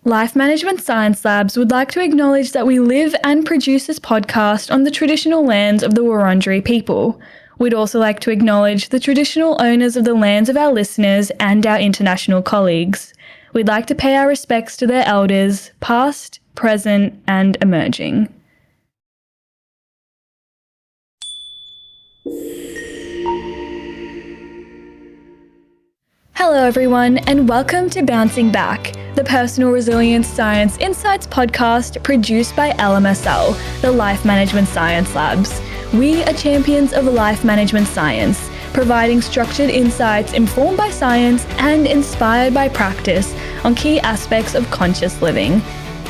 Life Management Science Labs would like to acknowledge that we live and produce this podcast on the traditional lands of the Wurundjeri people. We'd also like to acknowledge the traditional owners of the lands of our listeners and our international colleagues. We'd like to pay our respects to their elders, past, present, and emerging. Hello everyone, and welcome to Bouncing Back, the Personal Resilience Science Insights podcast produced by LMSL, the Life Management Science Labs. We are champions of life management science, providing structured insights informed by science and inspired by practice on key aspects of conscious living.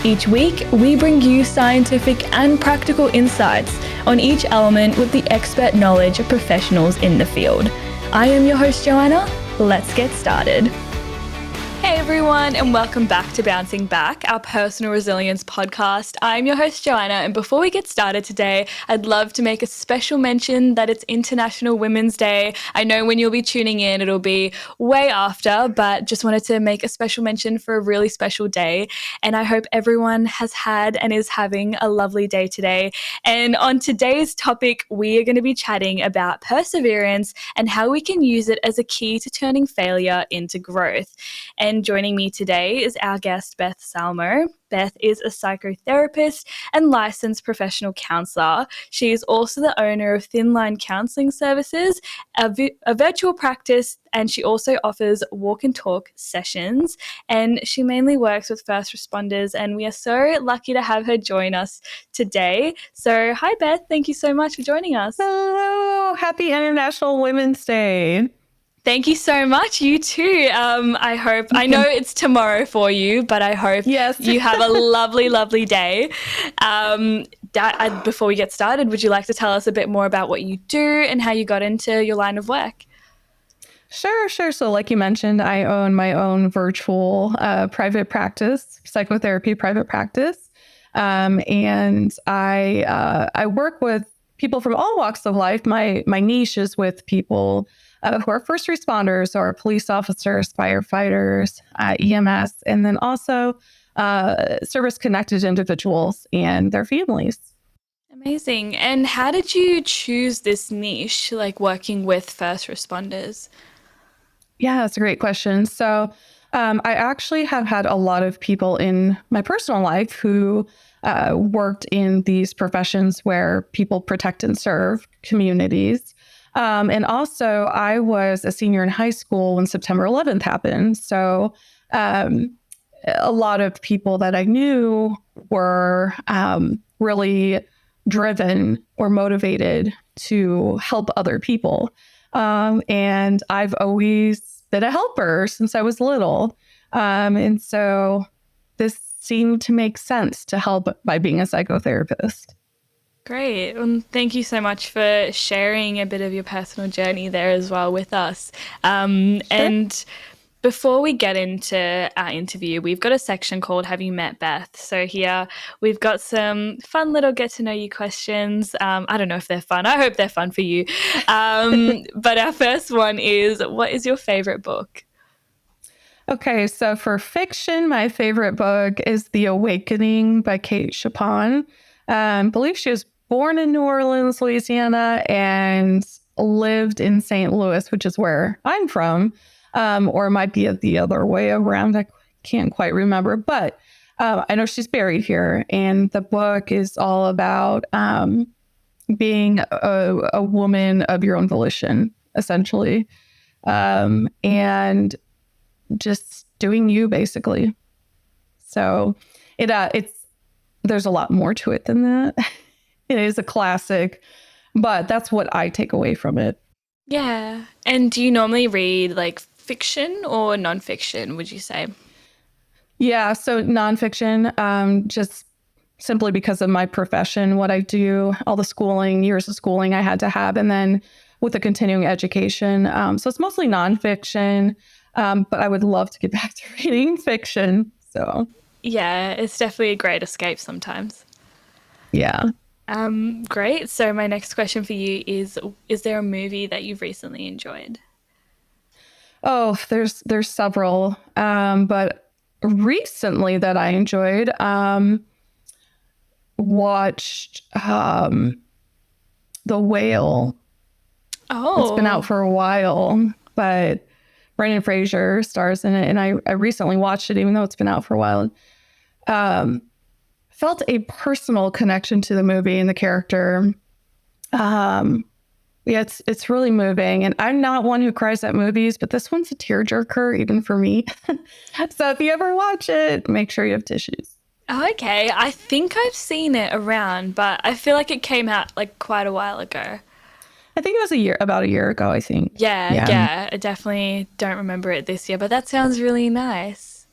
Each week, we bring you scientific and practical insights on each element with the expert knowledge of professionals in the field. I am your host, Joanna. Let's get started. Hey everyone, and welcome back to Bouncing Back, our personal resilience podcast. I'm your host, Joanna, and before we get started today, I'd love to make a special mention that it's International Women's Day. I know when you'll be tuning in, it'll be way after, but just wanted to make a special mention for a really special day. And I hope everyone has had and is having a lovely day today. And on today's topic, we are going to be chatting about perseverance and how we can use it as a key to turning failure into growth. And joining me today is our guest, Beth Salmo. Beth is a psychotherapist and licensed professional counsellor. She is also the owner of Thin Line Counselling Services, a virtual practice, and she also offers walk and talk sessions. And she mainly works with first responders, and we are so lucky to have her join us today. So, hi, Beth. Thank you so much for joining us. Hello. Happy International Women's Day. Thank you so much. You too. I know it's tomorrow for you, but I hope you have a lovely, lovely day. Before we get started, would you like to tell us a bit more about what you do and how you got into your line of work? Sure. So like you mentioned, I own my own virtual private practice, psychotherapy private practice. And I work with people from all walks of life. My niche is with people who are first responders or police officers, firefighters, EMS, and then also service-connected individuals and their families. Amazing. And how did you choose this niche, like working with first responders? Yeah, that's a great question. So I actually have had a lot of people in my personal life who worked in these professions where people protect and serve communities. And also, I was a senior in high school when September 11th happened. So a lot of people that I knew were really driven or motivated to help other people. And I've always been a helper since I was little. And so this seemed to make sense to help by being a psychotherapist. Great. Well, thank you so much for sharing a bit of your personal journey there as well with us. Sure. And before we get into our interview, we've got a section called Have You Met Beth? So here we've got some fun little get to know you questions. I don't know if they're fun. I hope they're fun for you. But our first one is, what is your favorite book? Okay, so for fiction, my favorite book is The Awakening by Kate Chopin. I believe she was born in New Orleans, Louisiana, and lived in St. Louis, which is where I'm from, or it might be the other way around. I can't quite remember, but I know she's buried here. And the book is all about being a woman of your own volition, essentially, and just doing you, basically. So there's a lot more to it than that. It is a classic, but that's what I take away from it. Yeah. And do you normally read like fiction or nonfiction, would you say? Yeah, so nonfiction, just simply because of my profession, what I do, all the years of schooling I had to have, and then with the continuing education. So it's mostly nonfiction, but I would love to get back to reading fiction. So yeah, it's definitely a great escape sometimes. Yeah. Great. So my next question for you is there a movie that you've recently enjoyed? Oh, there's several, but recently that I enjoyed, watched The Whale. It's been out for a while, but Brendan Fraser stars in it, and I recently watched it, even though it's been out for a while. Felt a personal connection to the movie and the character. Yeah, it's really moving, and I'm not one who cries at movies, but this one's a tearjerker even for me. So if you ever watch it, make sure you have tissues. Okay, I think I've seen it around, but I feel like it came out like quite a while ago. I think it was about a year ago, I think. Yeah, I definitely don't remember it this year, but that sounds really nice.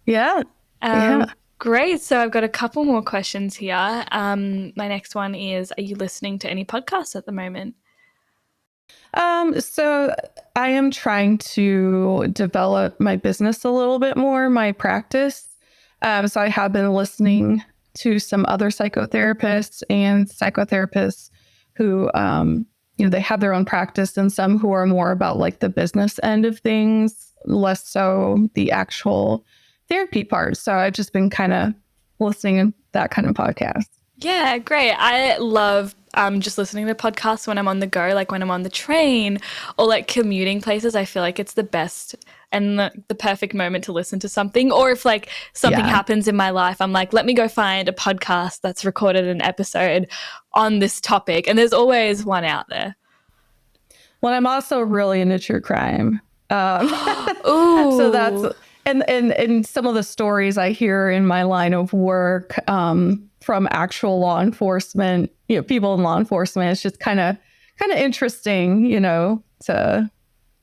Yeah. Yeah. Great. So I've got a couple more questions here. My next one is, are you listening to any podcasts at the moment? So I am trying to develop my business a little bit more, my practice. So I have been listening to some other psychotherapists and psychotherapists who, they have their own practice, and some who are more about like the business end of things, less so the actual therapy part. So I've just been kind of listening to that kind of podcast. Yeah, great. I love just listening to podcasts when I'm on the go, like when I'm on the train or like commuting places. I feel like it's the best and the perfect moment to listen to something. Or if like something happens in my life, I'm like, let me go find a podcast that's recorded an episode on this topic. And there's always one out there. Well, I'm also really into true crime. Ooh. So that's and some of the stories I hear in my line of work from actual law enforcement, people in law enforcement, it's just kind of interesting,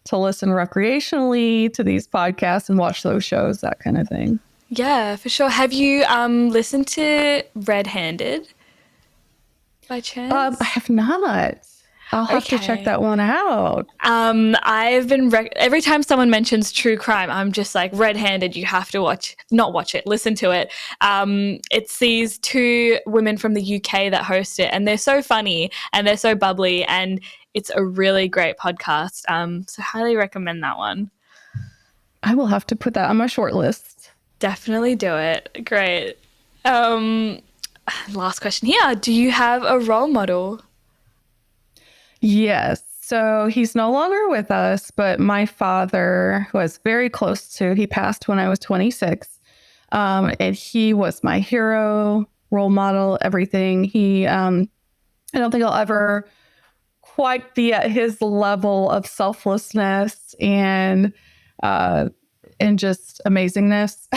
to listen recreationally to these podcasts and watch those shows, that kind of thing. Yeah, for sure. Have you listened to Red Handed by chance? I have not. I'll have to check that one out. I've been every time someone mentions true crime, I'm just like, Red Handed, you have to listen to it. It's these two women from the UK that host it, and they're so funny and they're so bubbly, and it's a really great podcast. So highly recommend that one. I will have to put that on my short list. Definitely do it. Great. Last question here. Do you have a role model? Yes. So he's no longer with us, but my father, who I was very close to, he passed when I was 26. And he was my hero, role model, everything. I don't think I'll ever quite be at his level of selflessness and just amazingness.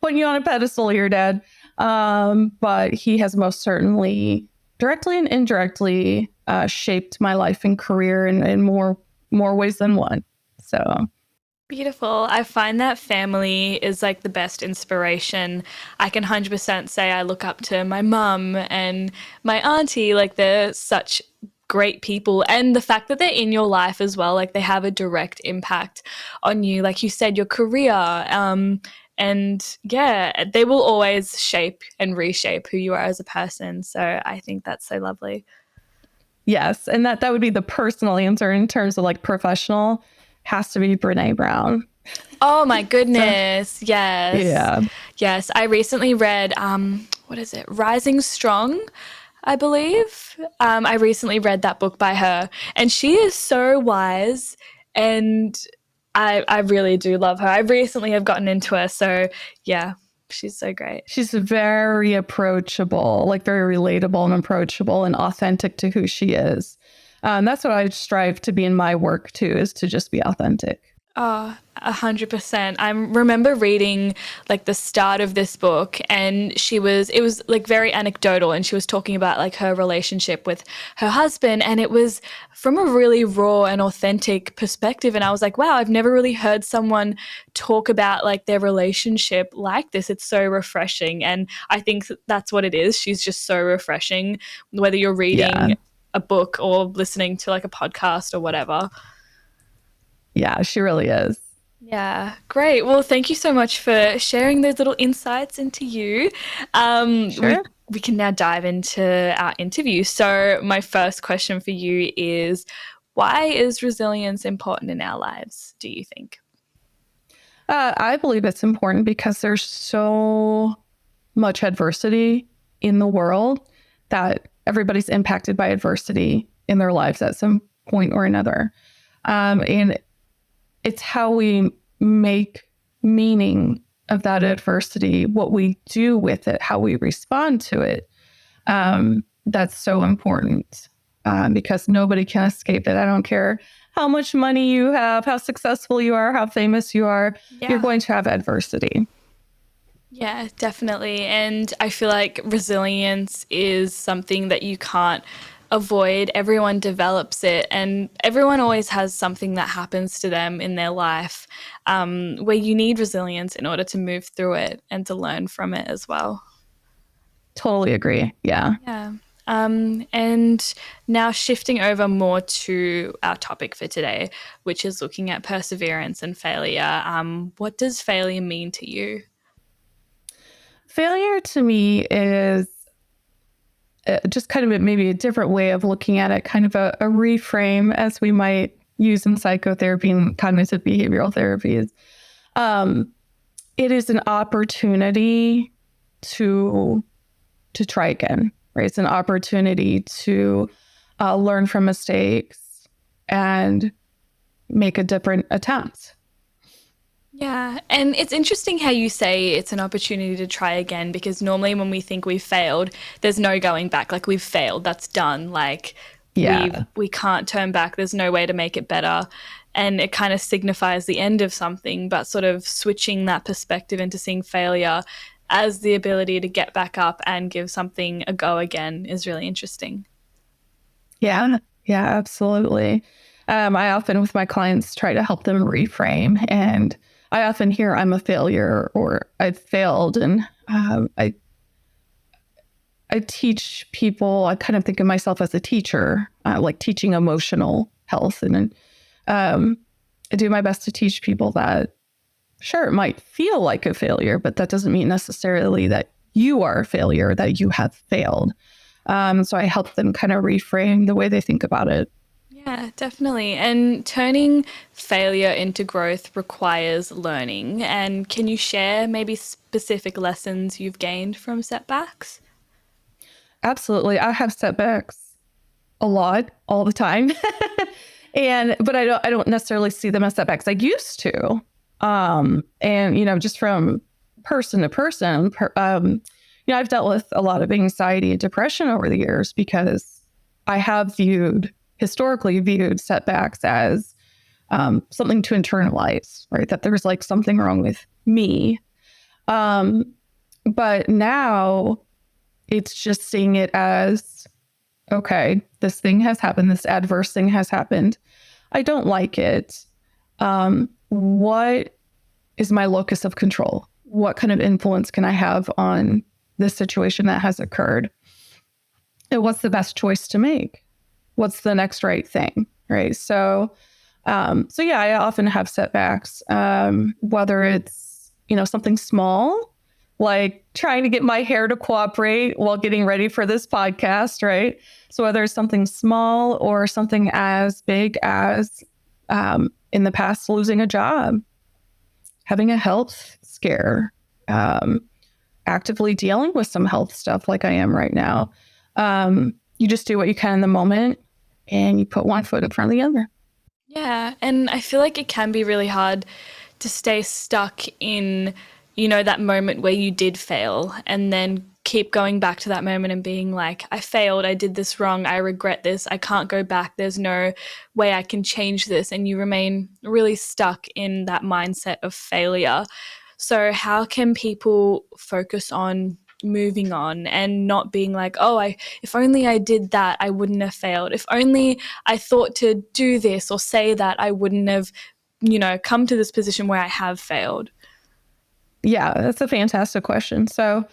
Putting you on a pedestal, your dad. But he has most certainly directly and indirectly shaped my life and career in more ways than one. So beautiful. I find that family is like the best inspiration. I can 100% say I look up to my mum and my auntie. Like they're such great people, and the fact that they're in your life as well, like they have a direct impact on you, like you said, your career. And yeah, they will always shape and reshape who you are as a person. So I think that's so lovely. Yes. And that would be the personal answer. In terms of like professional, has to be Brene Brown. Oh my goodness. So, yes. Yeah. Yes. I recently read, what is it? Rising Strong, I believe. I recently read that book by her, and she is so wise, and I really do love her. I recently have gotten into her. So yeah, she's so great. She's very approachable, like very relatable and approachable and authentic to who she is. That's what I strive to be in my work too, is to just be authentic. Oh, 100%. I remember reading like the start of this book, and it was like very anecdotal, and she was talking about like her relationship with her husband, and it was from a really raw and authentic perspective. And I was like, wow, I've never really heard someone talk about like their relationship like this. It's so refreshing. And I think that's what it is. She's just so refreshing, whether you're reading a book or listening to like a podcast or whatever. Yeah, she really is. Yeah, great. Well, thank you so much for sharing those little insights into you. Sure. We can now dive into our interview. So my first question for you is, why is resilience important in our lives, do you think? I believe it's important because there's so much adversity in the world that everybody's impacted by adversity in their lives at some point or another. And it's how we make meaning of that adversity, what we do with it, how we respond to it. That's so important because nobody can escape it. I don't care how much money you have, how successful you are, how famous you are, you're going to have adversity. Yeah, definitely. And I feel like resilience is something that you can't avoid. Everyone develops it, and everyone always has something that happens to them in their life where you need resilience in order to move through it and to learn from it as well. Totally agree. Yeah. Yeah. And now shifting over more to our topic for today, which is looking at perseverance and failure. What does failure mean to you? Failure to me is just kind of maybe a different way of looking at it, kind of a reframe as we might use in psychotherapy and cognitive behavioral therapies. It is an opportunity to try again, right? It's an opportunity to learn from mistakes and make a different attempt. Yeah, and it's interesting how you say it's an opportunity to try again, because normally when we think we've failed, there's no going back. Like, we've failed, that's done. Like, we can't turn back. There's no way to make it better. And it kind of signifies the end of something, but sort of switching that perspective into seeing failure as the ability to get back up and give something a go again is really interesting. Yeah, absolutely. I often with my clients try to help them reframe, and I often hear I'm a failure or I've failed. And I teach people, I kind of think of myself as a teacher, like teaching emotional health. And I do my best to teach people that, sure, it might feel like a failure, but that doesn't mean necessarily that you are a failure, that you have failed. So I help them kind of reframe the way they think about it. Yeah, definitely. And turning failure into growth requires learning. And can you share maybe specific lessons you've gained from setbacks? Absolutely. I have setbacks a lot, all the time. But I don't necessarily see them as setbacks. I used to. And just from person to person, I've dealt with a lot of anxiety and depression over the years because I have historically viewed setbacks as something to internalize, right? That there's like something wrong with me. But now it's just seeing it as, okay, this thing has happened. This adverse thing has happened. I don't like it. What is my locus of control? What kind of influence can I have on this situation that has occurred? And what's the best choice to make? What's the next right thing, right? So yeah, I often have setbacks, whether it's, something small, like trying to get my hair to cooperate while getting ready for this podcast, right? So whether it's something small or something as big as, in the past, losing a job, having a health scare, actively dealing with some health stuff like I am right now. You just do what you can in the moment and you put one foot in front of the other. Yeah, and I feel like it can be really hard to stay stuck in, that moment where you did fail and then keep going back to that moment and being like, I failed, I did this wrong, I regret this, I can't go back, there's no way I can change this. And you remain really stuck in that mindset of failure. So how can people focus on moving on and not being like, if only I did that, I wouldn't have failed. If only I thought to do this or say that, I wouldn't have, come to this position where I have failed. Yeah, that's a fantastic question. So,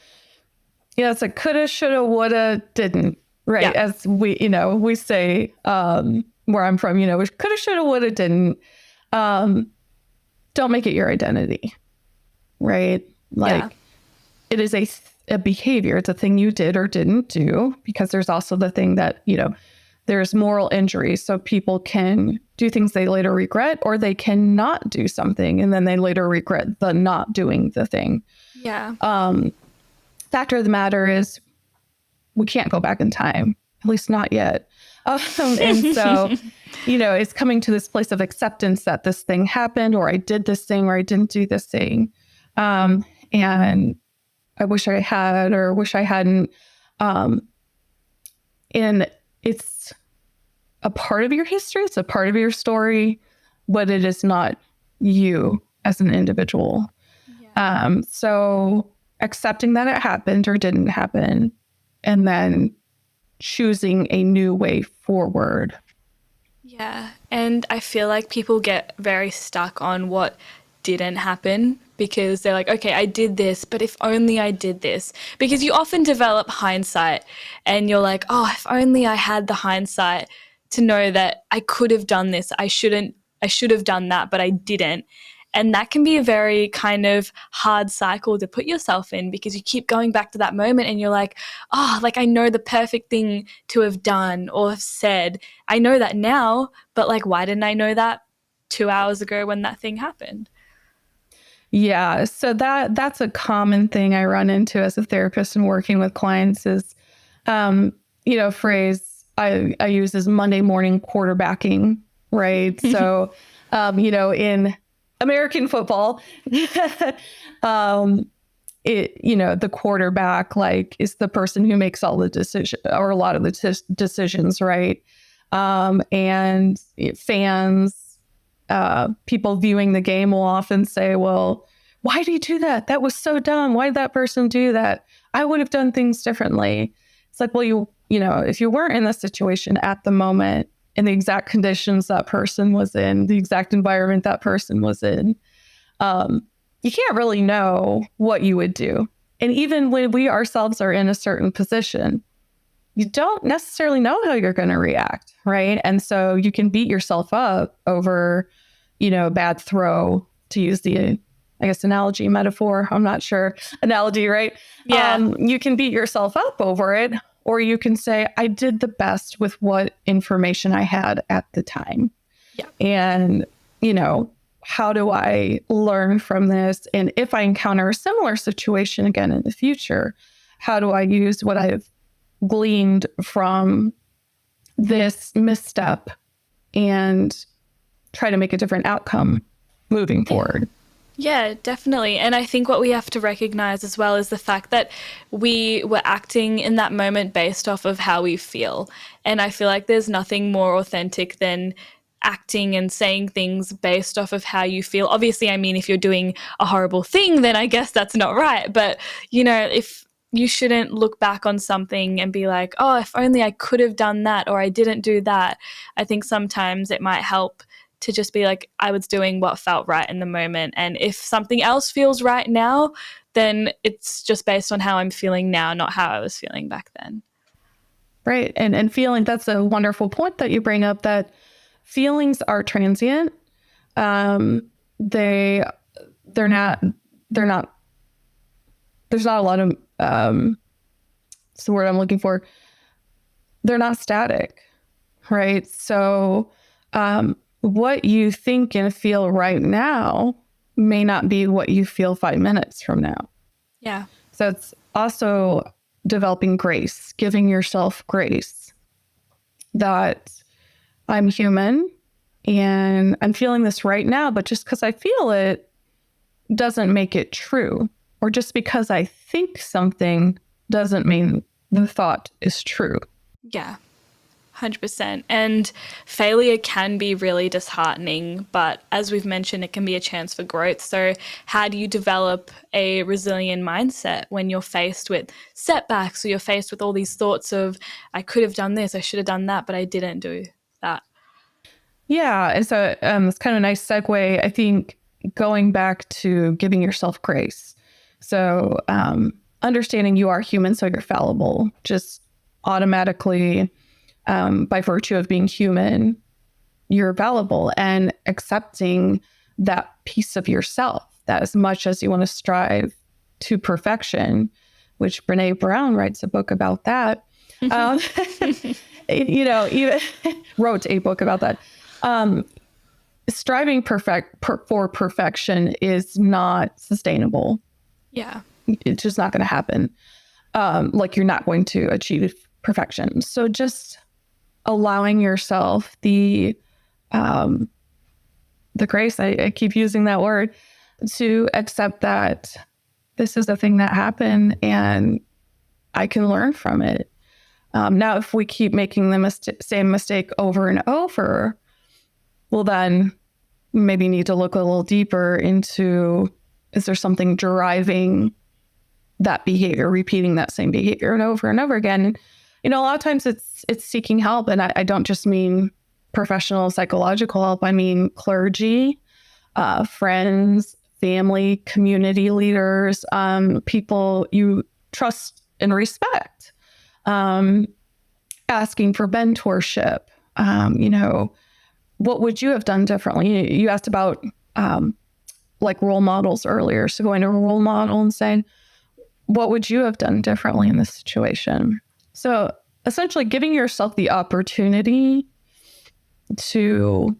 it's a coulda, shoulda, woulda, didn't, right? Yeah. As we say, where I'm from, coulda, shoulda, woulda, didn't. Don't make it your identity, right? Like, it is a behavior. It's a thing you did or didn't do, because there's also the thing that, there's moral injury. So people can do things they later regret, or they cannot do something and then they later regret the not doing the thing. Yeah. Fact of the matter is, we can't go back in time, at least not yet. And so, it's coming to this place of acceptance that this thing happened, or I did this thing, or I didn't do this thing. And I wish I had, or wish I hadn't. And it's a part of your history. It's a part of your story, but it is not you as an individual. Yeah. So accepting that it happened or didn't happen, and then choosing a new way forward. Yeah. And I feel like people get very stuck on what didn't happen, because they're like, okay, I did this, but if only I did this. Because you often develop hindsight and you're like, oh, if only I had the hindsight to know that I could have done this. I should have done that, but I didn't. And that can be a very kind of hard cycle to put yourself in, because you keep going back to that moment and you're like, oh, like I know the perfect thing to have done or have said. I know that now, but like, why didn't I know that 2 hours ago when that thing happened? Yeah. So that's a common thing I run into as a therapist and working with clients is, phrase I use is Monday morning quarterbacking, right? So, in American football, the quarterback is the person who makes all the decision or a lot of the decisions, right? And fans, people viewing the game will often say, well, why did you do that? That was so dumb. Why did that person do that? I would have done things differently. It's like, well, if you weren't in the situation at the moment, in the exact conditions that person was in, the exact environment that person was in, you can't really know what you would do. And even when we ourselves are in a certain position, you don't necessarily know how you're going to react, right? And so you can beat yourself up over, a bad throw, to use the, I guess, analogy, metaphor, I'm not sure, analogy, right? Yeah. You can beat yourself up over it, or you can say, I did the best with what information I had at the time. Yeah. And, how do I learn from this? And if I encounter a similar situation again in the future, how do I use what I've gleaned from this misstep and try to make a different outcome moving forward? Yeah, definitely. And I think what we have to recognize as well is the fact that we were acting in that moment based off of how we feel. And I feel like there's nothing more authentic than acting and saying things based off of how you feel. Obviously, I mean, if you're doing a horrible thing, then I guess that's not right. But, if you shouldn't look back on something and be like, oh, if only I could have done that or I didn't do that. I think sometimes it might help to just be like, I was doing what felt right in the moment. And if something else feels right now, then it's just based on how I'm feeling now, not how I was feeling back then. Right. And feeling, that's a wonderful point that you bring up, that feelings are transient. They're not, there's not a lot of, what's the word I'm looking for? They're not static, right? So, what you think and feel right now may not be what you feel 5 minutes from now. Yeah. So it's also developing grace, giving yourself grace that I'm human and I'm feeling this right now, but just because I feel it doesn't make it true. Or just because I think something doesn't mean the thought is true. Yeah. 100%. And failure can be really disheartening, but as we've mentioned, it can be a chance for growth. So how do you develop a resilient mindset when you're faced with setbacks, or you're faced with all these thoughts of, I could have done this, I should have done that, but I didn't do that? Yeah. And so it's kind of a nice segue, I think, going back to giving yourself grace. So understanding you are human, so you're fallible, just automatically, by virtue of being human, you're fallible, and accepting that piece of yourself, that as much as you want to strive to perfection, which Brene Brown writes a book about that, even wrote a book about that. Striving for perfection is not sustainable. Yeah. It's just not going to happen. Like you're not going to achieve perfection. So just allowing yourself the grace, I keep using that word, to accept that this is a thing that happened and I can learn from it. Now, if we keep making the same mistake over and over, well, then maybe need to look a little deeper into, is there something driving that behavior, repeating that same behavior and over again? And, a lot of times it's seeking help. And I don't just mean professional psychological help. I mean clergy, friends, family, community leaders, people you trust and respect, asking for mentorship. What would you have done differently? You asked about like role models earlier. So going to a role model and saying, what would you have done differently in this situation? So essentially giving yourself the opportunity to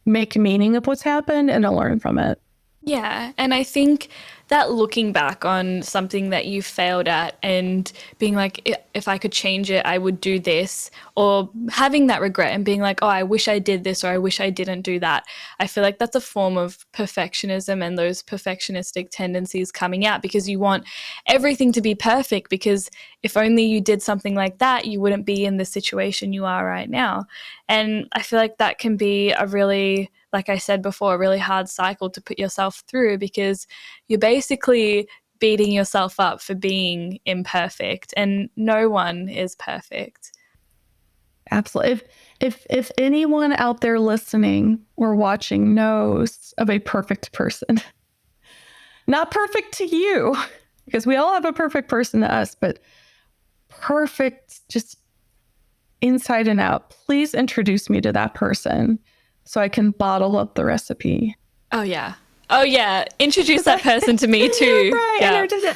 make meaning of what's happened and to learn from it. Yeah. And I think that looking back on something that you failed at and being like, if I could change it, I would do this, or having that regret and being like, oh, I wish I did this, or I wish I didn't do that. I feel like that's a form of perfectionism and those perfectionistic tendencies coming out, because you want everything to be perfect, because if only you did something like that, you wouldn't be in the situation you are right now. And I feel like that can be a really, like I said before, a really hard cycle to put yourself through, because you're basically beating yourself up for being imperfect, and no one is perfect. Absolutely. If anyone out there listening or watching knows of a perfect person, not perfect to you, because we all have a perfect person to us, but perfect just inside and out, please introduce me to that person so I can bottle up the recipe. Oh, yeah. Oh, yeah. Introduce that person to me too. Right. Yeah.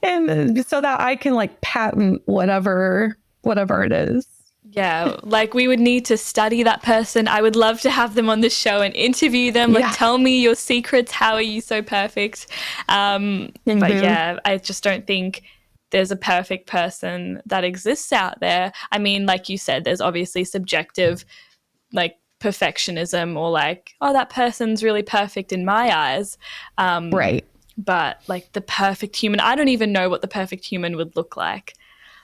And so that I can like patent whatever it is. Yeah, like we would need to study that person. I would love to have them on the show and interview them. Like, tell me your secrets. How are you so perfect? But yeah, I just don't think there's a perfect person that exists out there. I mean, like you said, there's obviously subjective, like perfectionism, or like, oh, that person's really perfect in my eyes. Right. But like the perfect human, I don't even know what the perfect human would look like.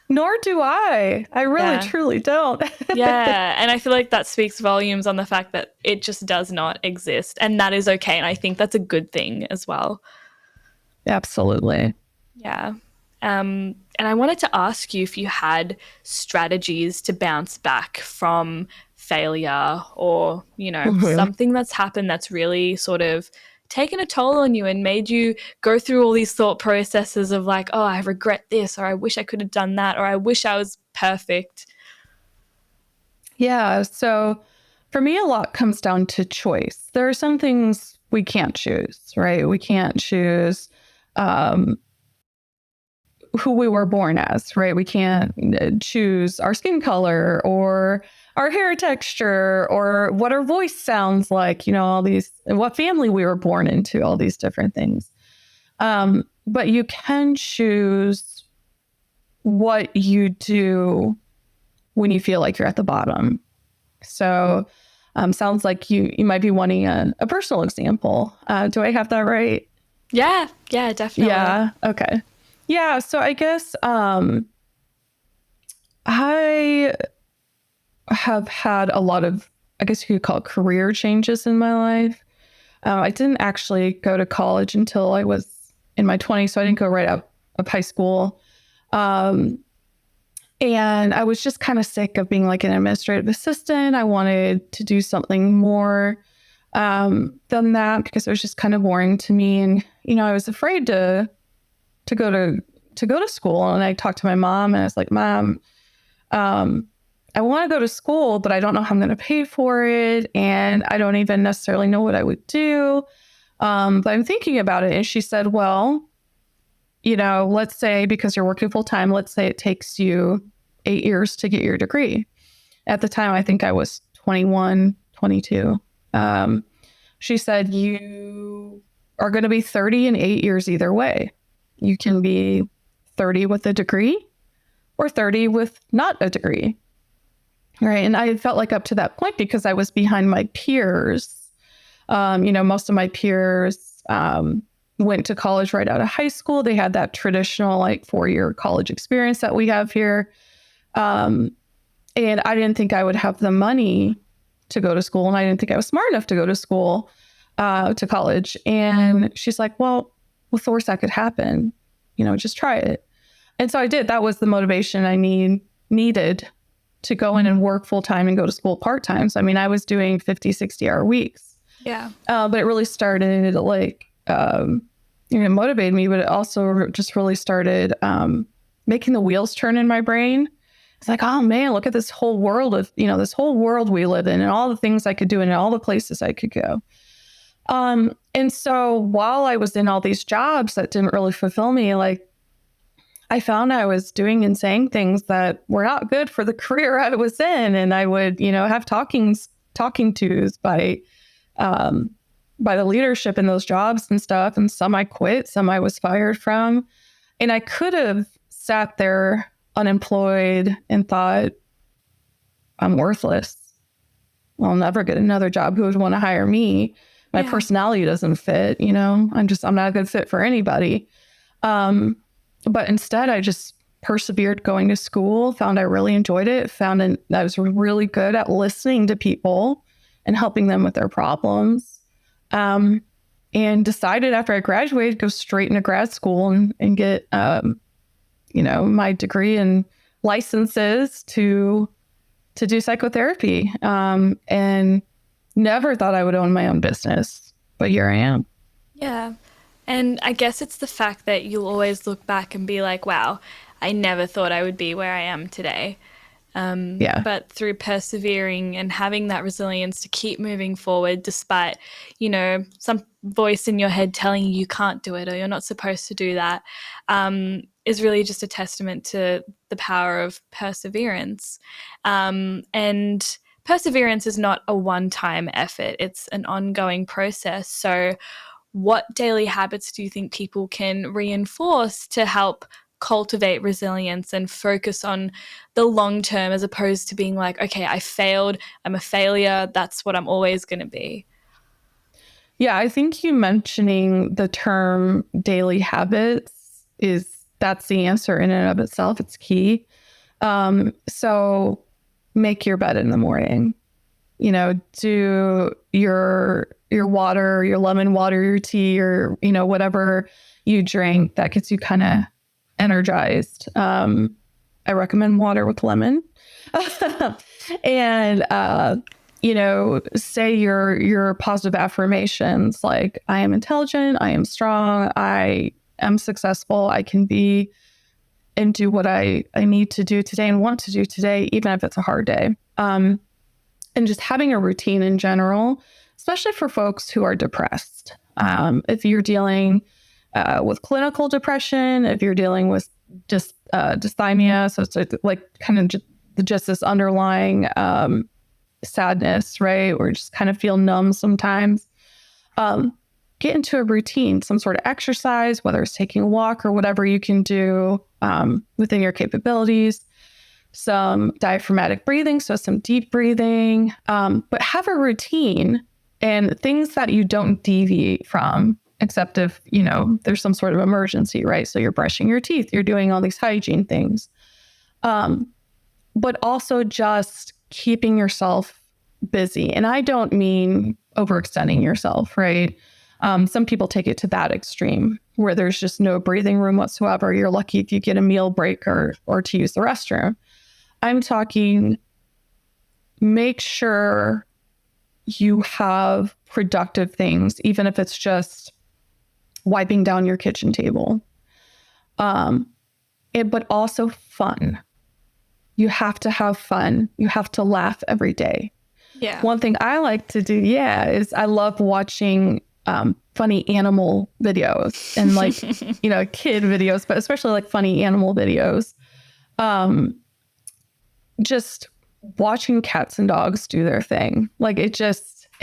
Nor do I. I really, truly don't. Yeah. And I feel like that speaks volumes on the fact that it just does not exist. And that is okay. And I think that's a good thing as well. Absolutely. Yeah. And I wanted to ask you if you had strategies to bounce back from failure, or, something that's happened that's really sort of taken a toll on you and made you go through all these thought processes of like, oh, I regret this, or I wish I could have done that, or I wish I was perfect. Yeah. So for me, a lot comes down to choice. There are some things we can't choose, right? We can't choose who we were born as, right? We can't choose our skin color or our hair texture or what our voice sounds like, all these, what family we were born into, all these different things. But you can choose what you do when you feel like you're at the bottom. So sounds like you might be wanting a personal example. Do I have that right? Yeah, definitely. Yeah. Okay. Yeah. So I guess I have had a lot of, I guess you could call it career changes in my life. I didn't actually go to college until I was in my 20s, so I didn't go right out of high school. And I was just kind of sick of being like an administrative assistant. I wanted to do something more than that, because it was just kind of boring to me. And, I was afraid to go to school. And I talked to my mom and I was like, Mom, I want to go to school, but I don't know how I'm going to pay for it. And I don't even necessarily know what I would do. But I'm thinking about it. And she said, well, let's say, because you're working full time, let's say it takes you 8 years to get your degree. At the time, I think I was 21, 22. She said, you are going to be 30 in 8 years either way. You can be 30 with a degree or 30 with not a degree. Right. And I felt like up to that point, because I was behind my peers, most of my peers went to college right out of high school. They had that traditional 4-year college experience that we have here. And I didn't think I would have the money to go to school. And I didn't think I was smart enough to go to school, to college. And she's like, well, with worse that could happen, just try it. And so I did. That was the motivation I needed to go in and work full time and go to school part time. So, I was doing 50, 60-hour weeks. Yeah. But it really started it motivated me, but it also just really started making the wheels turn in my brain. It's like, oh man, look at this whole world this whole world we live in and all the things I could do and all the places I could go. And so while I was in all these jobs that didn't really fulfill me, I found I was doing and saying things that were not good for the career I was in. And I would, have talking tos by the leadership in those jobs and stuff. And some I quit, some I was fired from. And I could have sat there unemployed and thought, I'm worthless. I'll never get another job. Who would want to hire me? My personality doesn't fit, I'm not a good fit for anybody. But instead, I just persevered going to school, found I really enjoyed it, found that I was really good at listening to people and helping them with their problems. And decided after I graduated, go straight into grad school and get, my degree and licenses to do psychotherapy. And never thought I would own my own business, but here I am. Yeah. And I guess it's the fact that you'll always look back and be like, wow, I never thought I would be where I am today. But through persevering and having that resilience to keep moving forward, despite, some voice in your head telling you can't do it or you're not supposed to do that, is really just a testament to the power of perseverance. And perseverance is not a one-time effort. It's an ongoing process. So what daily habits do you think people can reinforce to help cultivate resilience and focus on the long term as opposed to being like, okay, I failed, I'm a failure, that's what I'm always going to be? Yeah, I think you mentioning the term daily habits that's the answer in and of itself. It's key. So make your bed in the morning, do your water, your lemon water, your tea, or, whatever you drink that gets you kind of energized. I recommend water with lemon. And, say your positive affirmations, like I am intelligent, I am strong, I am successful, I can be and do what I need to do today and want to do today, even if it's a hard day. And just having a routine in general, especially for folks who are depressed. If you're dealing with clinical depression, if you're dealing with just dysthymia, so it's like kind of just this underlying sadness, right? Or just kind of feel numb sometimes. Get into a routine, some sort of exercise, whether it's taking a walk or whatever you can do within your capabilities. Some diaphragmatic breathing, so some deep breathing, but have a routine and things that you don't deviate from, except if, there's some sort of emergency, right? So you're brushing your teeth, you're doing all these hygiene things, but also just keeping yourself busy. And I don't mean overextending yourself, right? Some people take it to that extreme where there's just no breathing room whatsoever. You're lucky if you get a meal break or to use the restroom. I'm talking, make sure you have productive things, even if it's just wiping down your kitchen table. But also fun. You have to have fun. You have to laugh every day. Yeah. One thing I like to do, is I love watching funny animal videos and kid videos, but especially funny animal videos. just watching cats and dogs do their thing. Like it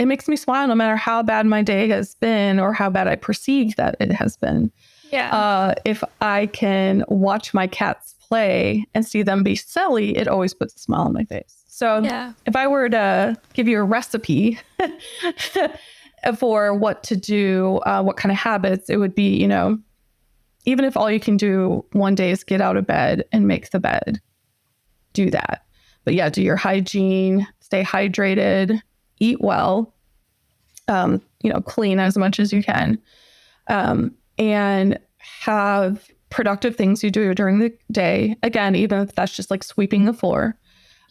makes me smile no matter how bad my day has been or how bad I perceive that it has been. Yeah. If I can watch my cats play and see them be silly, it always puts a smile on my face. So if I were to give you a recipe for what to do, what kind of habits, it would be, even if all you can do one day is get out of bed and make the bed, do that. But yeah, do your hygiene, stay hydrated, eat well, clean as much as you can, and have productive things you do during the day. Again, even if that's just like sweeping the floor.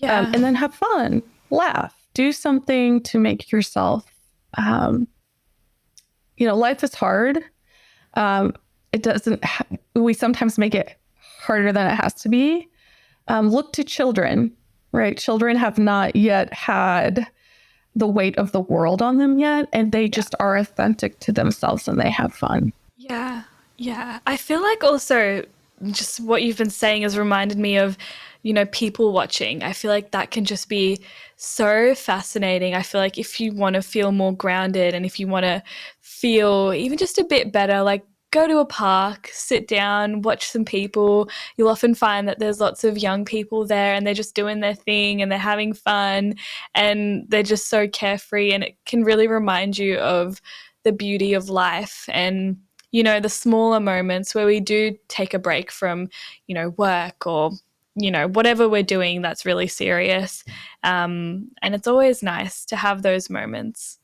And then have fun, laugh, do something to make yourself, life is hard. We sometimes make it harder than it has to be. Look to children, right? Children have not yet had the weight of the world on them yet, and they just are authentic to themselves and they have fun. Yeah. Yeah. I feel like also just what you've been saying has reminded me of, people watching. I feel like that can just be so fascinating. I feel like if you want to feel more grounded and if you want to feel even just a bit better, like go to a park, sit down, watch some people. You'll often find that there's lots of young people there and they're just doing their thing and they're having fun and they're just so carefree, and it can really remind you of the beauty of life and the smaller moments where we do take a break from, work or, whatever we're doing that's really serious. And it's always nice to have those moments.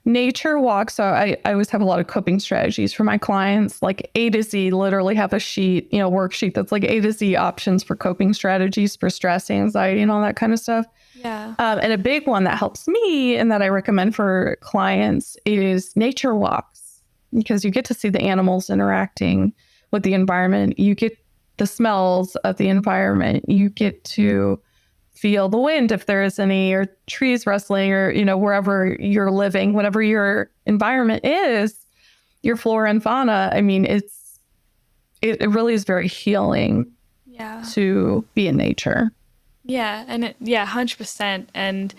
Nature walks. So I always have a lot of coping strategies for my clients, like A to Z, literally have a sheet, worksheet that's like A to Z options for coping strategies for stress, anxiety, and all that kind of stuff. Yeah. And a big one that helps me and that I recommend for clients is nature walks, because you get to see the animals interacting with the environment. You get the smells of the environment. You get to feel the wind if there is any, or trees rustling, or, wherever you're living, whatever your environment is, your flora and fauna. I mean, it really is very healing to be in nature. Yeah. And 100%. And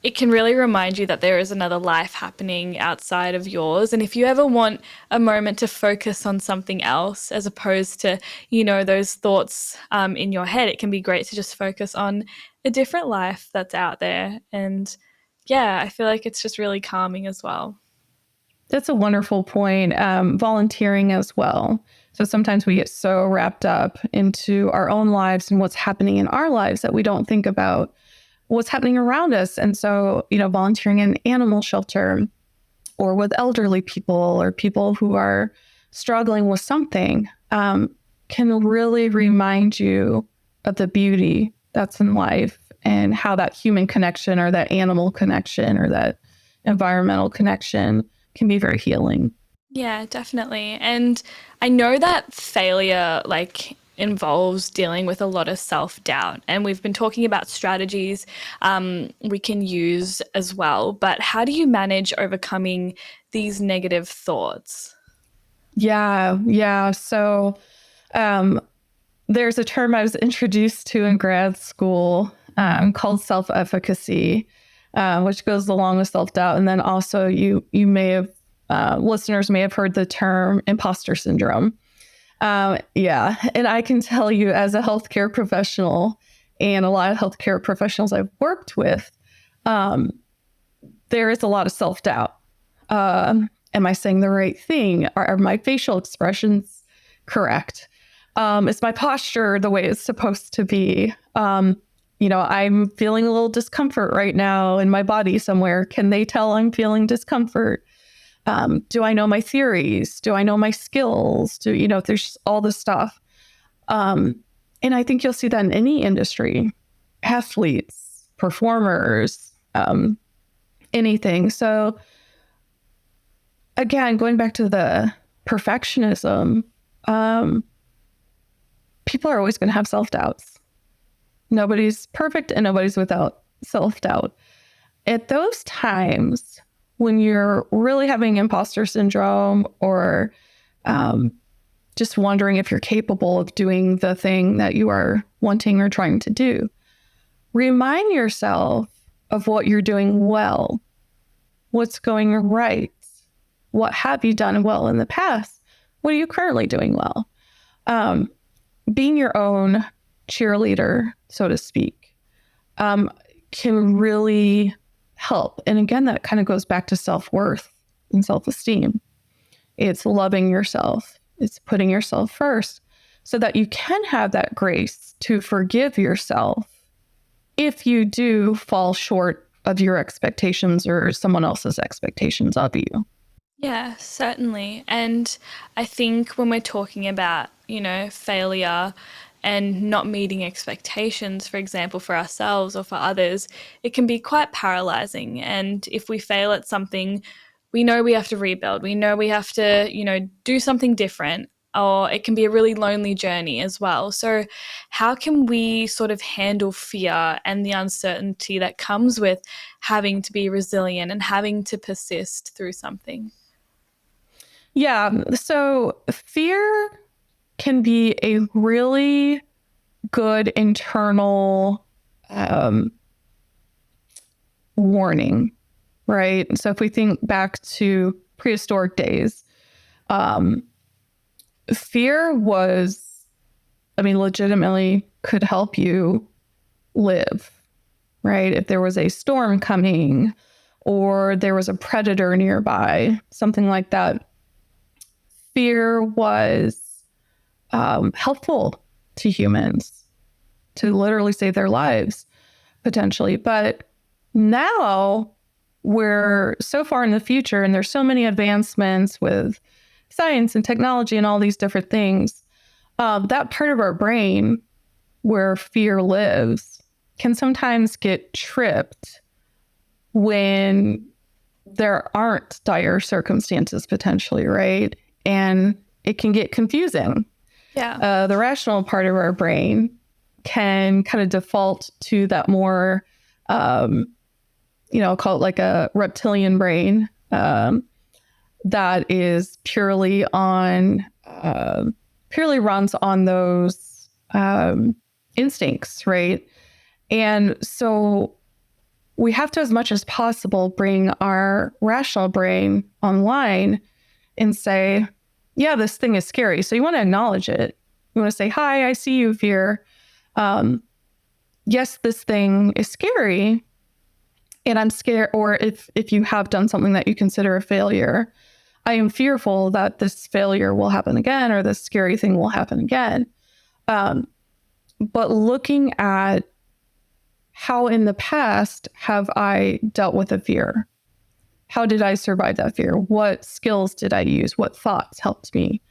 it can really remind you that there is another life happening outside of yours. And if you ever want a moment to focus on something else, as opposed to, those thoughts in your head, it can be great to just focus on a different life that's out there. And I feel like it's just really calming as well. That's a wonderful point. Volunteering as well. So sometimes we get so wrapped up into our own lives and what's happening in our lives that we don't think about what's happening around us. And so, volunteering in an animal shelter or with elderly people or people who are struggling with something can really remind you of the beauty that's in life and how that human connection or that animal connection or that environmental connection can be very healing. Yeah, definitely. And I know that failure, involves dealing with a lot of self-doubt. And we've been talking about strategies we can use as well. But how do you manage overcoming these negative thoughts? Yeah. So there's a term I was introduced to in grad school called self-efficacy, which goes along with self-doubt. And then also you may have, listeners may have heard the term imposter syndrome. And I can tell you, as a healthcare professional and a lot of healthcare professionals I've worked with, there is a lot of self-doubt. Am I saying the right thing? Are my facial expressions correct? Is my posture the way it's supposed to be? I'm feeling a little discomfort right now in my body somewhere. Can they tell I'm feeling discomfort? Do I know my theories? Do I know my skills? There's all this stuff. And I think you'll see that in any industry, athletes, performers, anything. So again, going back to the perfectionism, people are always going to have self-doubts. Nobody's perfect and nobody's without self-doubt. At those times, when you're really having imposter syndrome or just wondering if you're capable of doing the thing that you are wanting or trying to do, remind yourself of what you're doing well, what's going right, what have you done well in the past, what are you currently doing well. Being your own cheerleader, so to speak, can really help. And again, that kind of goes back to self-worth and self-esteem. It's loving yourself. It's putting yourself first so that you can have that grace to forgive yourself if you do fall short of your expectations or someone else's expectations of you. Yeah, certainly. And I think when we're talking about, failure and not meeting expectations, for example, for ourselves or for others, it can be quite paralyzing. And if we fail at something, we know we have to rebuild. We know we have to, do something different, or it can be a really lonely journey as well. So, how can we sort of handle fear and the uncertainty that comes with having to be resilient and having to persist through something? Yeah. So fear can be a really good internal warning, right? So if we think back to prehistoric days, fear legitimately could help you live, right? If there was a storm coming or there was a predator nearby, something like that, fear was helpful to humans to literally save their lives, potentially. But now we're so far in the future and there's so many advancements with science and technology and all these different things. That part of our brain where fear lives can sometimes get tripped when there aren't dire circumstances potentially, right? And it can get confusing. Yeah. The rational part of our brain can kind of default to that more, call it like a reptilian brain that is purely runs on those instincts, right? And so we have to, as much as possible, bring our rational brain online and say, yeah, this thing is scary. So you want to acknowledge it. You want to say, hi, I see you, fear. Yes, this thing is scary. And I'm scared. Or if you have done something that you consider a failure, I am fearful that this failure will happen again, or this scary thing will happen again. But looking at how in the past have I dealt with a fear? How did I survive that fear? What skills did I use? What thoughts helped me?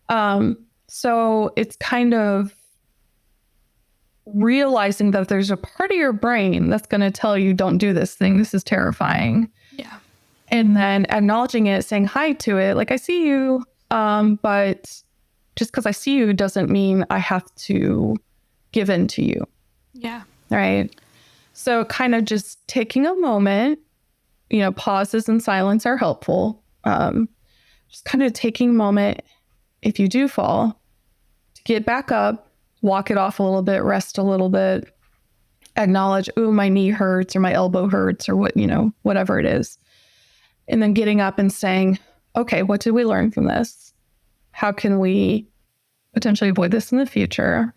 So it's kind of realizing that there's a part of your brain that's going to tell you, don't do this thing. This is terrifying. Yeah. And then acknowledging it, saying hi to it. Like, I see you. But just because I see you doesn't mean I have to give in to you. Yeah. Right. So kind of just taking a moment, pauses and silence are helpful. Just kind of taking a moment, if you do fall, to get back up, walk it off a little bit, rest a little bit, acknowledge, ooh, my knee hurts or my elbow hurts or whatever it is. And then getting up and saying, okay, what did we learn from this? How can we potentially avoid this in the future?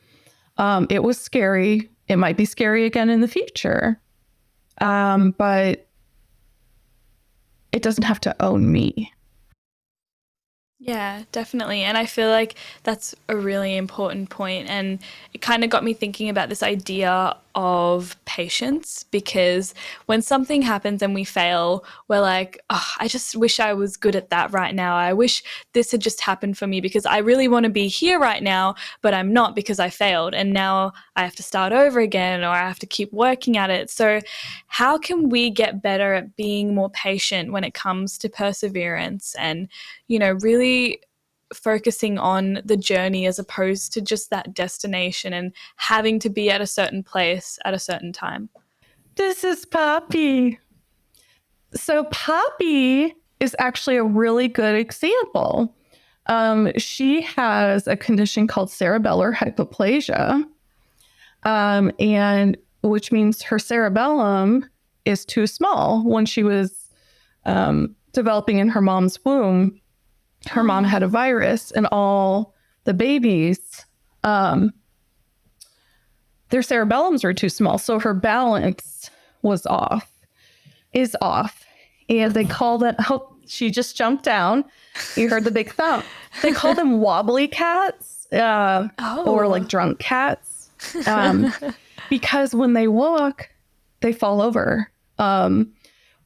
It was scary. It might be scary again in the future. But it doesn't have to own me. Yeah, definitely. And I feel like that's a really important point. And it kind of got me thinking about this idea of patience, because when something happens and we fail, we're like, oh, I just wish I was good at that right now. I wish this had just happened for me because I really want to be here right now, but I'm not because I failed. And now I have to start over again, or I have to keep working at it. So how can we get better at being more patient when it comes to perseverance and, really focusing on the journey as opposed to just that destination and having to be at a certain place at a certain time? This is Poppy. So Poppy is actually a really good example. She has a condition called cerebellar hypoplasia. And which means her cerebellum is too small. When she was developing in her mom's womb, her mom had a virus, and all the babies, their cerebellums are too small. So her balance is off. And they call that, oh, she just jumped down. You heard the big thump. They call them wobbly cats or like drunk cats because when they walk, they fall over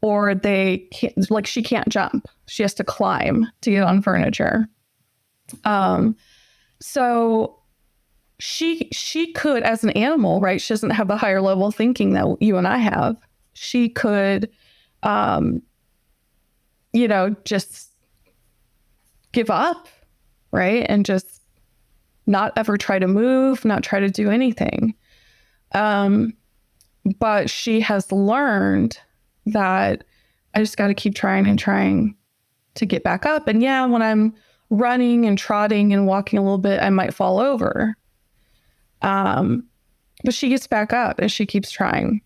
or they can't, like she can't jump. She has to climb to get on furniture. So she could, as an animal, right? She doesn't have the higher level thinking that you and I have. She could, just give up, right? And just not ever try to move, not try to do anything. But she has learned that I just got to keep trying and trying to get back up. And yeah, when I'm running and trotting and walking a little bit, I might fall over. But she gets back up and she keeps trying.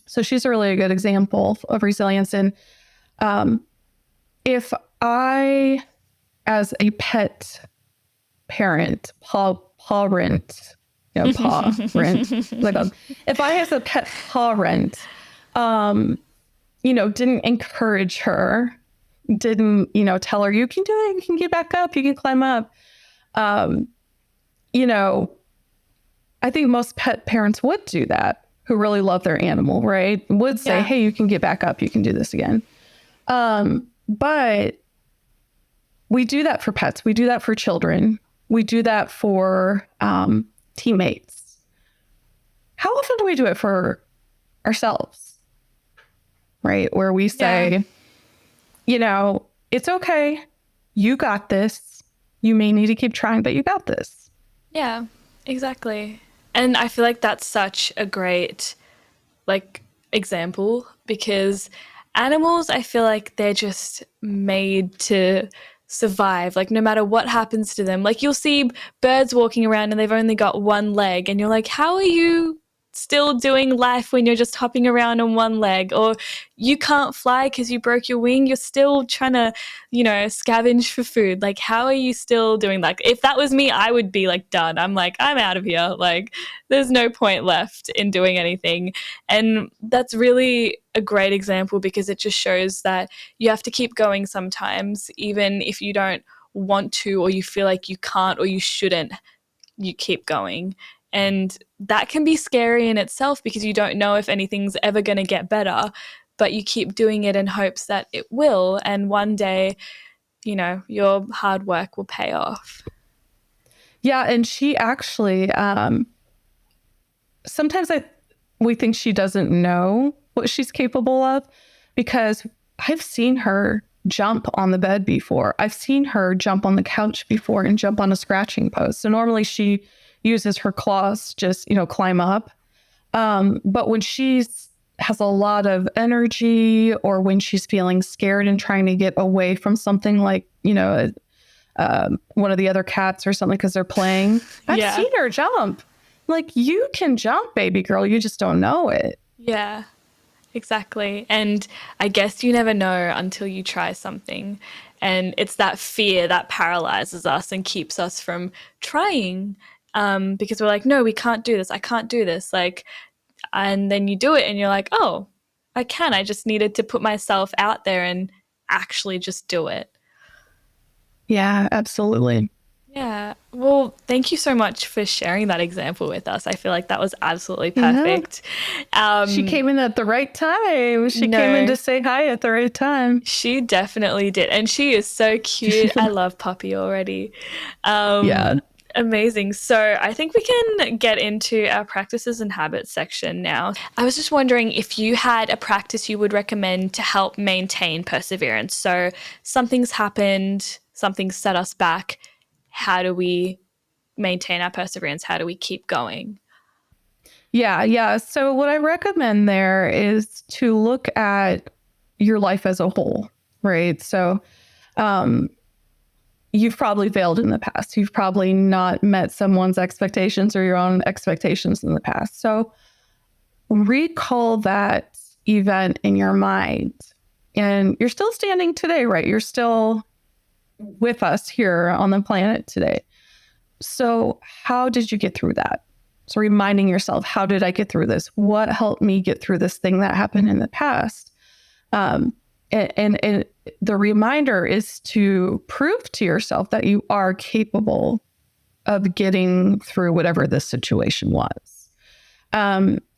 So she's a really good example of resilience. And if I, as a pet parent, parent, if I, as a pet parent, didn't encourage her, didn't, tell her, you can do it, you can get back up, you can climb up. I think most pet parents would do that, who really love their animal, right? Would say, hey, you can get back up, you can do this again. But we do that for pets. We do that for children. We do that for teammates. How often do we do it for ourselves? Right? Where we say, it's okay. You got this. You may need to keep trying, but you got this. Yeah, exactly. And I feel like that's such a great, example, because animals, I feel like they're just made to survive. Like, no matter what happens to them, like you'll see birds walking around and they've only got one leg, and you're like, how are you still doing life when you're just hopping around on one leg? Or you can't fly because you broke your wing, you're still trying to scavenge for food. Like, how are you still doing that? If that was me, I would be done. I'm out of here. There's no point left in doing anything. And that's really a great example, because it just shows that you have to keep going sometimes, even if you don't want to, or you feel like you can't or you shouldn't. You keep going. And that can be scary in itself, because you don't know if anything's ever going to get better, but you keep doing it in hopes that it will. And one day, your hard work will pay off. Yeah. And she actually, sometimes we think she doesn't know what she's capable of, because I've seen her jump on the bed before. I've seen her jump on the couch before and jump on a scratching post. So normally she uses her claws, just, climb up. But when has a lot of energy, or when she's feeling scared and trying to get away from something, like, one of the other cats or something, because they're playing, I've seen her jump. Like, you can jump, baby girl. You just don't know it. Yeah, exactly. And I guess you never know until you try something. And it's that fear that paralyzes us and keeps us from trying. Because we're like, no, we can't do this. I can't do this. And then you do it and you're like, oh, I can. I just needed to put myself out there and actually just do it. Yeah, absolutely. Yeah. Well, thank you so much for sharing that example with us. I feel like that was absolutely perfect. She came in at the right time. She came in to say hi at the right time. She definitely did. And she is so cute. I love Puppy already. Amazing. So I think we can get into our practices and habits section now. I was just wondering if you had a practice you would recommend to help maintain perseverance. So something's happened, something set us back. How do we maintain our perseverance? How do we keep going? Yeah. So what I recommend there is to look at your life as a whole, right? So you've probably failed in the past. You've probably not met someone's expectations or your own expectations in the past. So recall that event in your mind. And you're still standing today, right? You're still with us here on the planet today. So how did you get through that? So reminding yourself, how did I get through this? What helped me get through this thing that happened in the past? And the reminder is to prove to yourself that you are capable of getting through whatever this situation was.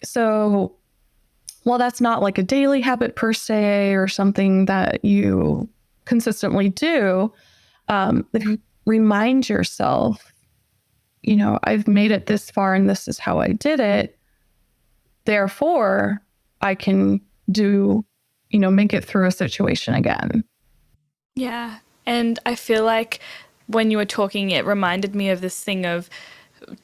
So while that's not like a daily habit per se or something that you consistently do, remind yourself, I've made it this far and this is how I did it. Therefore, I can make it through a situation again. Yeah. And I feel like when you were talking, it reminded me of this thing of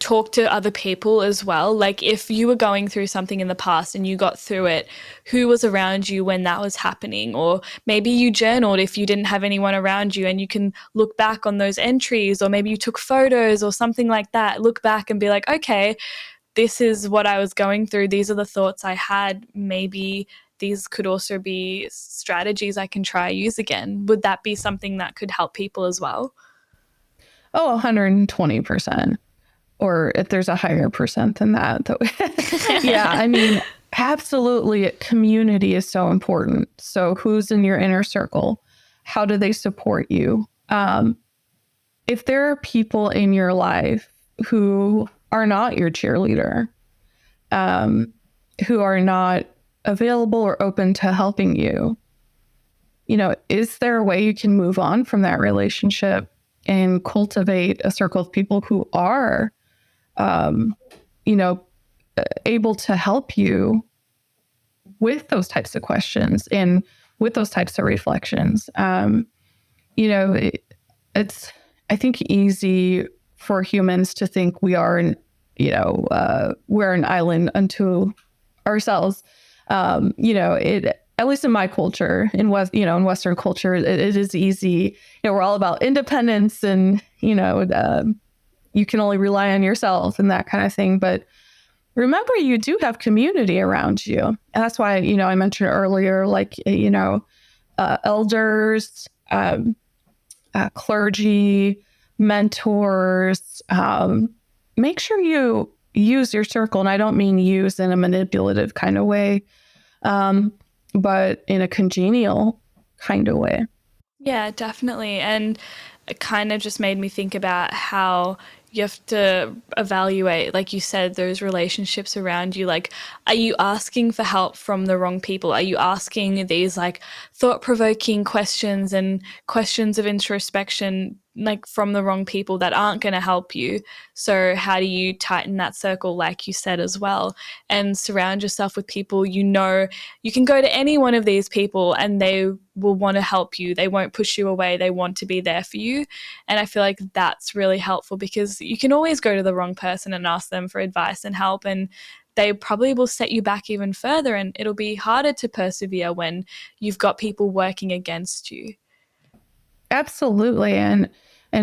talk to other people as well. Like if you were going through something in the past and you got through it, who was around you when that was happening? Or maybe you journaled if you didn't have anyone around you and you can look back on those entries, or maybe you took photos or something like that. Look back and be like, okay, this is what I was going through. These are the thoughts I had. Maybe these could also be strategies I can try use again. Would that be something that could help people as well? Oh, 120%. Or if there's a higher percent than that. Yeah, I mean, absolutely. Community is so important. So who's in your inner circle? How do they support you? If there are people in your life who are not your cheerleader, who are not available or open to helping you, is there a way you can move on from that relationship and cultivate a circle of people who are able to help you with those types of questions and with those types of reflections? It's, I think, easy for humans to think we are we're an island unto ourselves. At least in my culture, in Western culture, it is easy. We're all about independence and, you can only rely on yourself and that kind of thing. But remember, you do have community around you. And that's why, I mentioned earlier, like, elders, clergy, mentors. Make sure you use your circle. And I don't mean use in a manipulative kind of way, but in a congenial kind of way. Yeah, definitely. And it kind of just made me think about how you have to evaluate, like you said, those relationships around you. Like, are you asking for help from the wrong people? Are you asking these like thought-provoking questions and questions of introspection like from the wrong people that aren't going to help you? So how do you tighten that circle, like you said as well, and surround yourself with people you can go to any one of these people and they will want to help you. They won't push you away. They want to be there for you. And I feel like that's really helpful because you can always go to the wrong person and ask them for advice and help, and they probably will set you back even further, and it'll be harder to persevere when you've got people working against you. Absolutely. And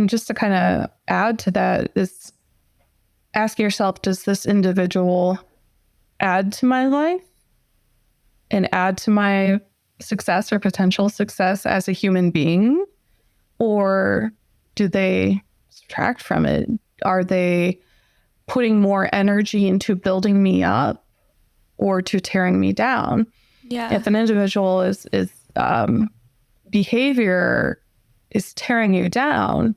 just to kind of add to that is ask yourself, does this individual add to my life and add to my success or potential success as a human being? Or do they subtract from it? Are they putting more energy into building me up or to tearing me down? Yeah. If an individual is behavior is tearing you down,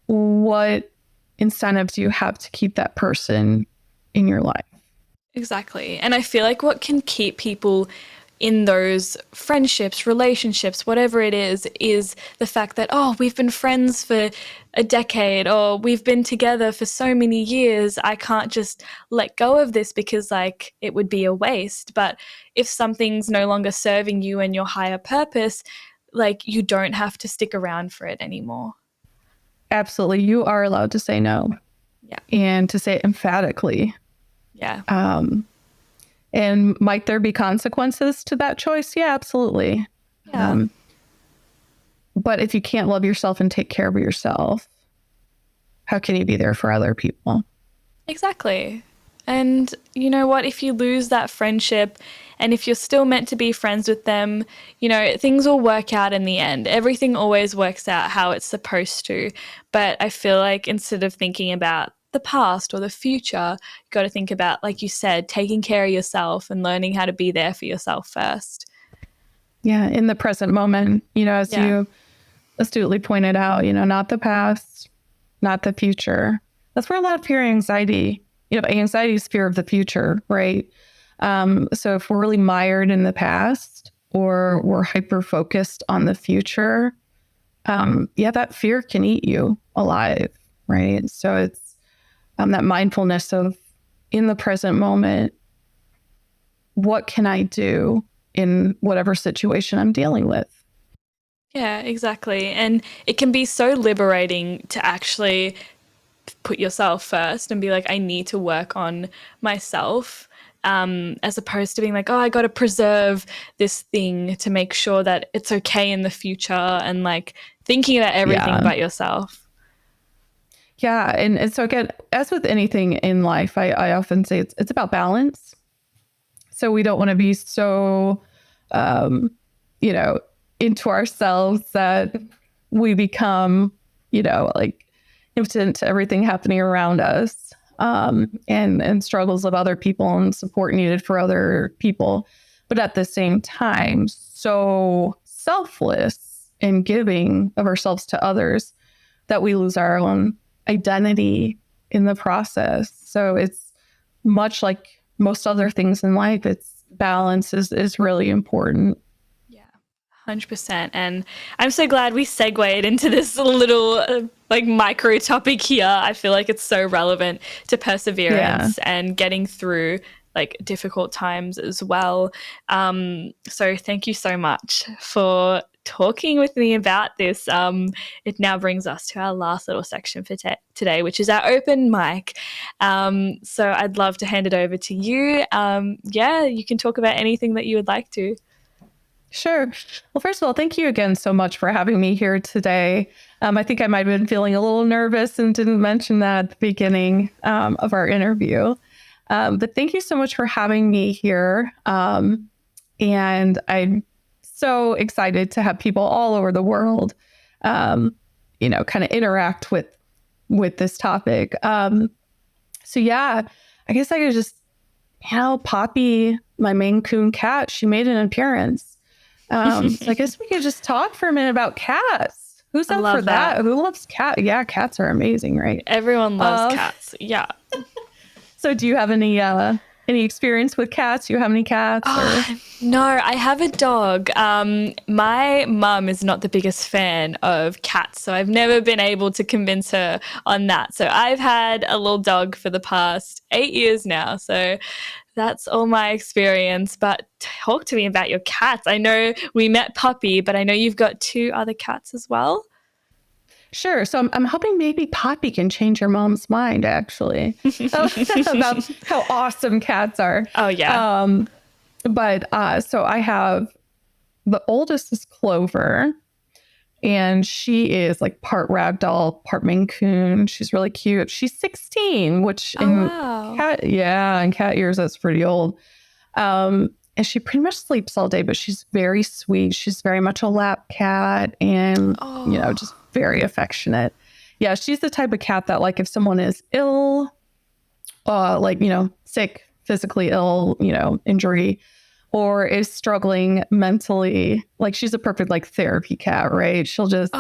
what incentive do you have to keep that person in your life? Exactly. And I feel like what can keep people in those friendships, relationships, whatever it is the fact that, oh, we've been friends for a decade, or we've been together for so many years. I can't just let go of this because like it would be a waste. But if something's no longer serving you and your higher purpose, like you don't have to stick around for it anymore. Absolutely. You are allowed to say no. Yeah. And to say it emphatically. Yeah. And might there be consequences to that choice? Yeah, absolutely. Yeah. But if you can't love yourself and take care of yourself, how can you be there for other people? Exactly. And you know what? If you lose that friendship and if you're still meant to be friends with them, you know, things will work out in the end. Everything always works out how it's supposed to. But I feel like instead of thinking about the past or the future, you got to think about, like you said, taking care of yourself and learning how to be there for yourself first. Yeah, in the present moment, you know, as you astutely pointed out, you know, not the past, not the future. That's where a lot of fear and anxiety, you know, anxiety is fear of the future, right? So if we're really mired in the past or we're hyper focused on the future, that fear can eat you alive, right? So it's that mindfulness of in the present moment, what can I do in whatever situation I'm dealing with? Yeah, exactly. And it can be so liberating to actually put yourself first and be like, I need to work on myself, as opposed to being like, oh, I got to preserve this thing to make sure that it's okay in the future, and like thinking about everything but yourself. Yeah. And so again, as with anything in life, I often say it's about balance. So we don't want to be so, you know, into ourselves that we become, you know, like impotent to everything happening around us, and struggles of other people and support needed for other people. But at the same time, so selfless in giving of ourselves to others that we lose our own identity in the process. So it's much like most other things in life, it's balance is really important. Yeah, 100%. And I'm so glad we segued into this little like micro topic here. I feel like it's so relevant to perseverance and getting through like difficult times as well. So thank you so much for talking with me about this. It now brings us to our last little section for today, which is our open mic. So I'd love to hand it over to you. You can talk about anything that you would like to. Sure. Well, first of all, thank you again so much for having me here today. I think I might have been feeling a little nervous and didn't mention that at the beginning of our interview. But thank you so much for having me here. And I'm so excited to have people all over the world, you know, kind of interact with this topic. So yeah, I guess I could just, you know, Poppy, my Maine Coon cat, she made an appearance. So I guess we could just talk for a minute about cats. Who's up for that? Who loves cats? Yeah, cats are amazing, right? Everyone loves cats. Yeah. So do you have any experience with cats? Do you have any cats? No, I have a dog. My mum is not the biggest fan of cats, so I've never been able to convince her on that. So I've had a little dog for the past 8 years now. So that's all my experience. But talk to me about your cats. I know we met Puppy, but I know you've got 2 other cats as well. Sure. So I'm hoping maybe Poppy can change your mom's mind, actually, about how awesome cats are. Oh, yeah. So I have, the oldest is Clover, and she is like part ragdoll, part Maine Coon. She's really cute. She's 16, which in cat years, that's pretty old. And she pretty much sleeps all day, but she's very sweet. She's very much a lap cat and, you know, just very affectionate. Yeah, she's the type of cat that, like, if someone is ill, like, you know, sick, physically ill, you know, injury, or is struggling mentally, like, she's a perfect, like, therapy cat, right? She'll just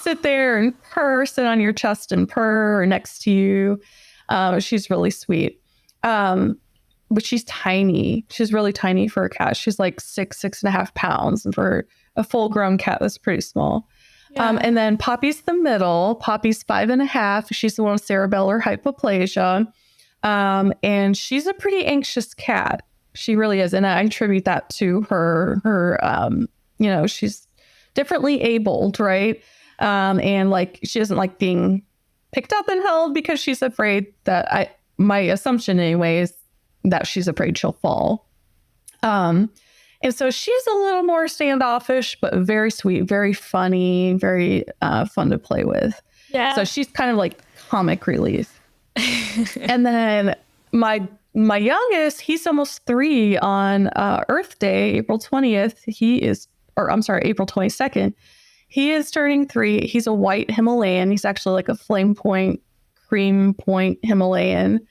sit there and purr, sit on your chest and purr next to you. She's really sweet. But she's tiny. She's really tiny for a cat. She's like 6.5 pounds. And for a full grown cat, that's pretty small. Yeah. And then Poppy's the middle. Poppy's 5.5. She's the one with cerebellar hypoplasia. And she's a pretty anxious cat. She really is. And I attribute that to her, you know, she's differently abled, right? And like, she doesn't like being picked up and held because she's afraid that my assumption anyway is that she's afraid she'll fall. And so she's a little more standoffish, but very sweet, very funny, very fun to play with. Yeah. So she's kind of like comic relief. And then my youngest, he's almost 3 on Earth Day, April 20th. April 22nd. He is turning 3. He's a white Himalayan. He's actually like a flame point, cream point Himalayan.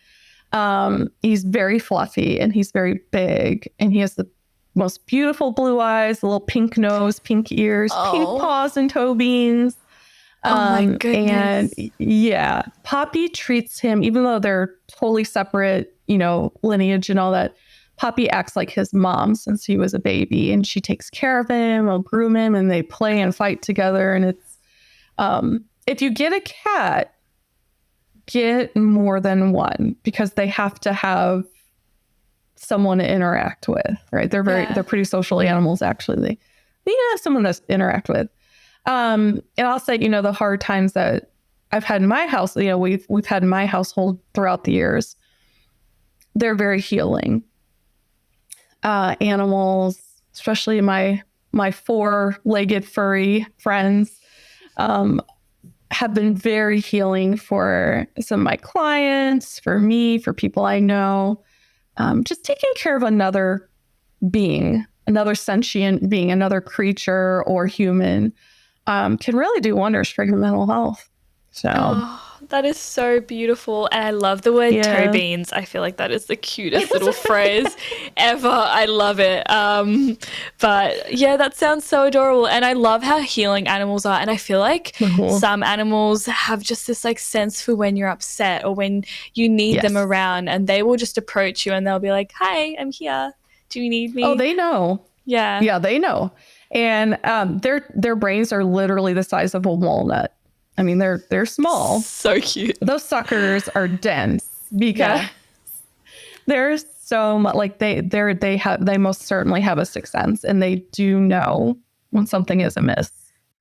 He's very fluffy and he's very big, and he has the most beautiful blue eyes, a little pink nose, pink ears, pink paws and toe beans. Oh my goodness. And yeah, Poppy treats him, even though they're totally separate, lineage and all that. Poppy acts like his mom since he was a baby, and she takes care of him, will groom him, and they play and fight together. And it's, if you get a cat, get more than one, because they have to have someone to interact with, right? They're pretty social animals, actually. They have someone to interact with. And I'll say, the hard times that I've had in my house, we've had in my household throughout the years, they're very healing. Animals, especially my 4-legged furry friends, have been very healing for some of my clients, for me, for people I know. Just taking care of another being, another sentient being, another creature or human, can really do wonders for your mental health. So that is so beautiful. And I love the word toe beans. I feel like that is the cutest little phrase ever. I love it. But yeah, that sounds so adorable. And I love how healing animals are. And I feel like some animals have just this like sense for when you're upset or when you need them around, and they will just approach you and they'll be like, "Hi, I'm here. Do you need me?" Oh, they know. Yeah. Yeah, they know. And their brains are literally the size of a walnut. I mean, they're small. So cute. Those suckers are dense because there's so much, like they most certainly have a sixth sense, and they do know when something is amiss.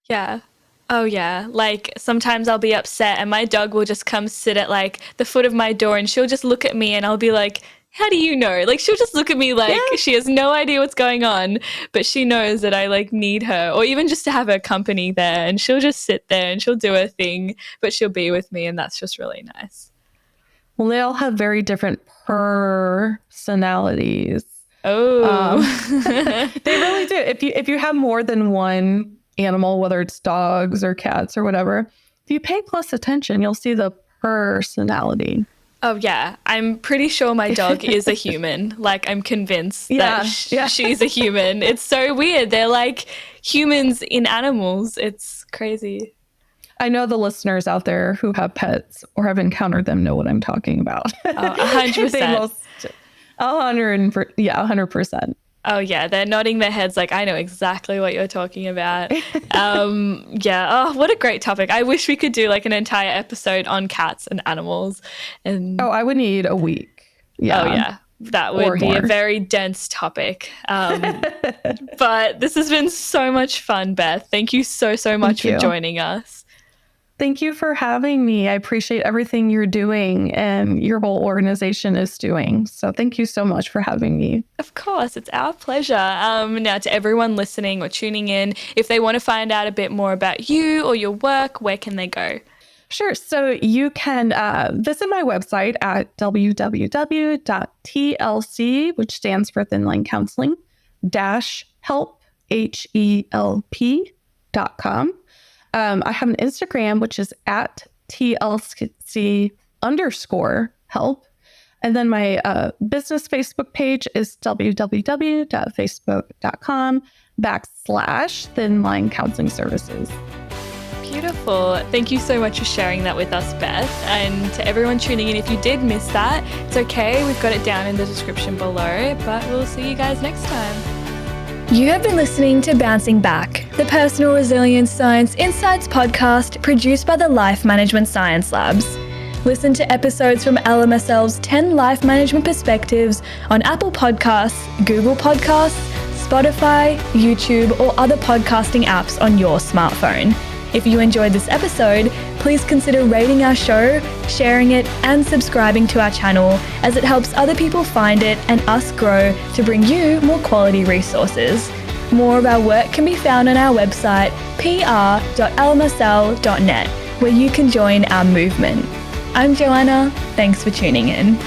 Yeah. Oh yeah. Like sometimes I'll be upset and my dog will just come sit at like the foot of my door, and she'll just look at me and I'll be like, "How do you know?" Like she'll just look at me like she has no idea what's going on, but she knows that I like need her, or even just to have her company there, and she'll just sit there and she'll do her thing, but she'll be with me, and that's just really nice. Well, they all have very different personalities. Oh, they really do. If you have more than one animal, whether it's dogs or cats or whatever, if you pay close attention, you'll see the personality. Oh, yeah. I'm pretty sure my dog is a human. Like, I'm convinced that she's a human. It's so weird. They're like humans in animals. It's crazy. I know the listeners out there who have pets or have encountered them know what I'm talking about. 100%. 100%. Oh, yeah. They're nodding their heads like, I know exactly what you're talking about. Yeah. Oh, what a great topic. I wish we could do like an entire episode on cats and animals. And I would need a week. Yeah. Oh, yeah. That would be a very dense topic. But this has been so much fun, Beth. Thank you so much for joining us. Thank you for having me. I appreciate everything you're doing and your whole organization is doing. So thank you so much for having me. Of course, it's our pleasure. Now, to everyone listening or tuning in, if they want to find out a bit more about you or your work, where can they go? Sure. So you can visit my website at www.tlc, which stands for Thin Line Counseling, -help, HELP.com. I have an Instagram, which is at @TLC_help. And then my business Facebook page is www.facebook.com/Thin Line Counseling Services. Beautiful. Thank you so much for sharing that with us, Beth. And to everyone tuning in, if you did miss that, it's okay. We've got it down in the description below, but we'll see you guys next time. You have been listening to Bouncing Back, the Personal Resilience Science Insights podcast produced by the Life Management Science Labs. Listen to episodes from LMSL's 10 Life Management Perspectives on Apple Podcasts, Google Podcasts, Spotify, YouTube, or other podcasting apps on your smartphone. If you enjoyed this episode, please consider rating our show, sharing it, and subscribing to our channel, as it helps other people find it and us grow to bring you more quality resources. More of our work can be found on our website, pr.lmsl.net, where you can join our movement. I'm Joanna. Thanks for tuning in.